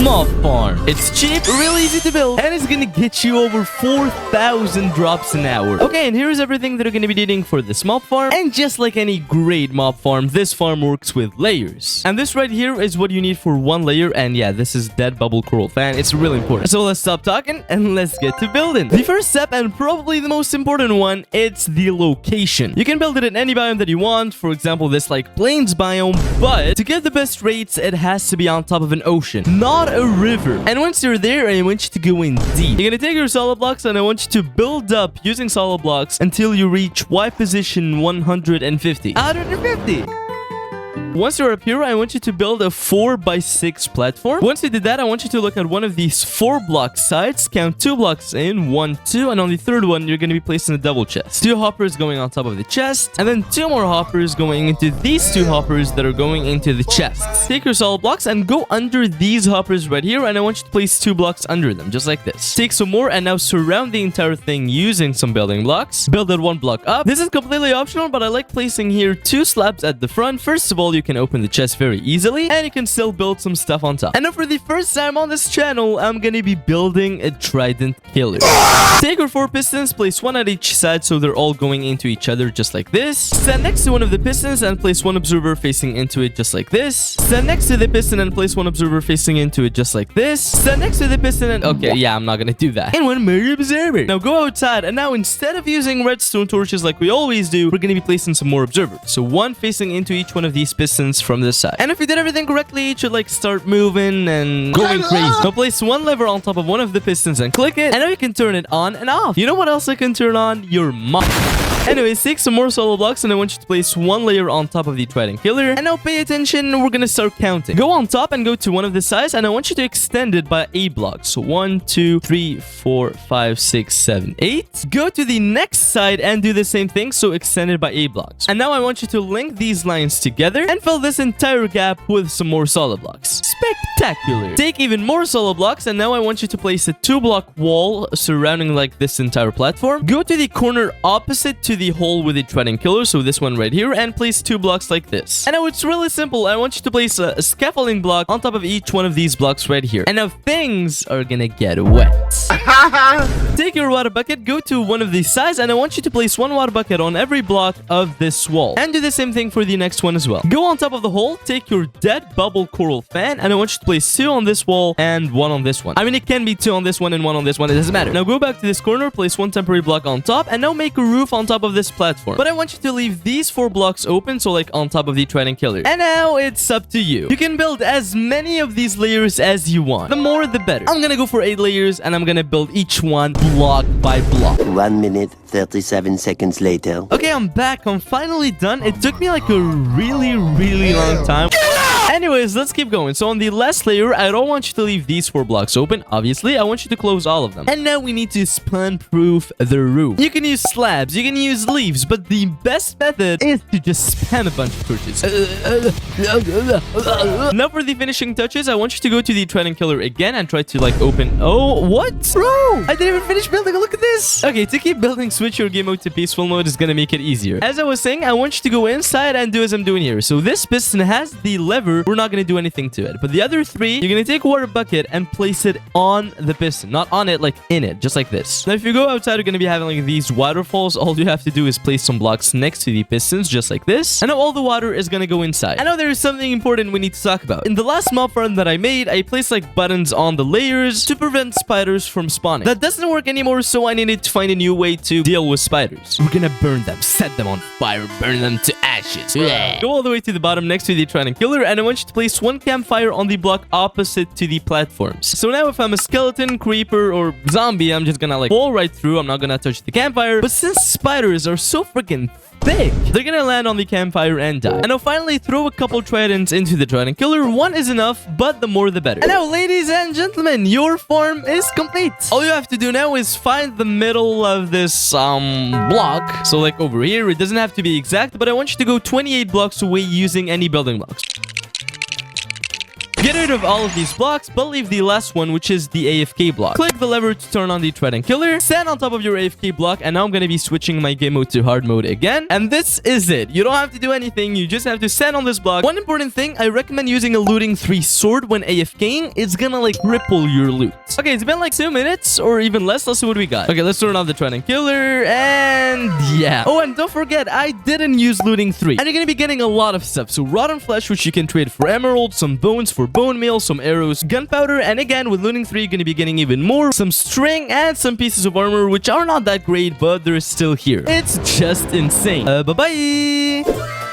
mob farm. It's cheap, really easy to build, and it's gonna get you over 4,000 drops an hour. Okay, and here's everything that you're gonna be needing for this mob farm. And just like any great mob farm, this farm works with layers. And this right here is what you need for one layer. And yeah, this is dead bubble coral fan. It's really important. So let's stop talking and let's get to building. The first step, and probably the most important one, it's the location. You can build it in any biome that you want. For example, this like plains biome, but to get the best rates, it has to be on top of an ocean, not a river. And once you're there, I want you to go in deep. You're gonna take your solid blocks, and I want you to build up using solid blocks until you reach Y position 150. 150! Once you're up here, I want you to build a 4x6 platform. Once you did that, I want you to look at one of these 4-block sides, count 2 blocks in, 1, 2, and on the third one, you're going to be placing a double chest. 2 hoppers going on top of the chest, and then 2 more hoppers going into these 2 hoppers that are going into the chests. Take your solid blocks and go under these hoppers right here, and I want you to place 2 blocks under them, just like this. Take some more, and now surround the entire thing using some building blocks. Build it 1 block up. This is completely optional, but I like placing here 2 slabs at the front. First of all, you can open the chest very easily, and you can still build some stuff on top. And now for the first time on this channel, I'm gonna be building a Trident killer. Take your 4 pistons, place 1 at each side so they're all going into each other just like this. Stand next to one of the pistons and place 1 observer facing into it just like this. Stand next to the piston and place 1 observer facing into it just like this. Stand next to the piston and... Okay, yeah, I'm not gonna do that. And 1 more observer. Now go outside, and now instead of using redstone torches like we always do, we're gonna be placing some more observers. So 1 facing into each one of these pistons from this side. And if you did everything correctly, it should like start moving and going crazy. Now place 1 lever on top of one of the pistons and click it, and now you can turn it on and off. You know what else I can turn on? Your mob. Anyways, take some more solid blocks, and I want you to place 1 layer on top of the Trident killer. And now pay attention, we're gonna start counting. Go on top and go to one of the sides, and I want you to extend it by 8 blocks. So 1, 2, 3, 4, 5, 6, 7, 8. Go to the next side and do the same thing, so extend it by 8 blocks. And now I want you to link these lines together and fill this entire gap with some more solid blocks. Spectacular! Take even more solid blocks, and now I want you to place a 2-block wall surrounding like this entire platform. Go to the corner opposite to the hole with the Trident killer, so this one right here, and place 2 blocks like this. And now it's really simple. I want you to place a scaffolding block on top of each one of these blocks right here. And now things are gonna get wet. Take your water bucket, go to one of these sides, and I want you to place 1 water bucket on every block of this wall. And do the same thing for the next one as well. Go on top of the hole, take your dead bubble coral fan, and I want you to place 2 on this wall and 1 on this one. I mean, it can be 2 on this one and 1 on this one. It doesn't matter. Now go back to this corner, place 1 temporary block on top, and now make a roof on top of this platform. But I want you to leave these 4 blocks open, so like on top of the Trident killer. And now it's up to you. You can build as many of these layers as you want. The more, the better. I'm gonna go for 8 layers, and I'm gonna build each one block by block. 1 minute, 37 seconds later. Okay, I'm back. I'm finally done. It took me like a really long time. Anyways, let's keep going. So on the last layer, I don't want you to leave these 4 blocks open. Obviously, I want you to close all of them. And now we need to spawn-proof the roof. You can use slabs, you can use leaves, but the best method is to just spam a bunch of torches. Now for the finishing touches, I want you to go to the Trident killer again and try to like open... Oh, what? Bro, I didn't even finish building. Look at this. Okay, to keep building, switch your game mode to peaceful mode is gonna make it easier. As I was saying, I want you to go inside and do as I'm doing here. So this piston has the lever. We're not gonna do anything to it. But the other 3, you're gonna take a water bucket and place it on the piston. Not on it, like in it. Just like this. Now, if you go outside, you're gonna be having like these waterfalls. All you have to do is place some blocks next to the pistons, just like this. And now all the water is gonna go inside. I know there is something important we need to talk about. In the last mob farm that I made, I placed like buttons on the layers to prevent spiders from spawning. That doesn't work anymore, so I needed to find a new way to deal with spiders. We're gonna burn them, set them on fire, burn them to ashes. Yeah. Go all the way to the bottom next to the Trident killer, and I want you to place 1 campfire on the block opposite to the platforms. So now if I'm a skeleton, creeper, or zombie, I'm just gonna like fall right through. I'm not gonna touch the campfire. But since spiders are so freaking thick, they're gonna land on the campfire and die. And now finally throw a couple tridents into the Trident killer. 1 is enough, but the more the better. And now, ladies and gentlemen, your farm is complete. All you have to do now is find the middle of this block. So like over here, it doesn't have to be exact, but I want you to go 28 blocks away using any building blocks. Get rid of all of these blocks, but leave the last one, which is the AFK block. Click the lever to turn on the Trident killer. Stand on top of your AFK block, and now I'm going to be switching my game mode to hard mode again. And this is it. You don't have to do anything. You just have to stand on this block. One important thing, I recommend using a looting 3 sword when AFKing. It's gonna like ripple your loot. Okay, it's been like 2 minutes or even less. Let's see what we got. Okay, let's turn on the Trident killer, and yeah. Oh, and don't forget, I didn't use looting 3. And you're gonna be getting a lot of stuff. So rotten flesh, which you can trade for emerald, some bones for bone meal, some arrows, gunpowder, and again with looting 3, you're gonna be getting even more, some string, and some pieces of armor, which are not that great, but they're still here. It's just insane. Bye-bye.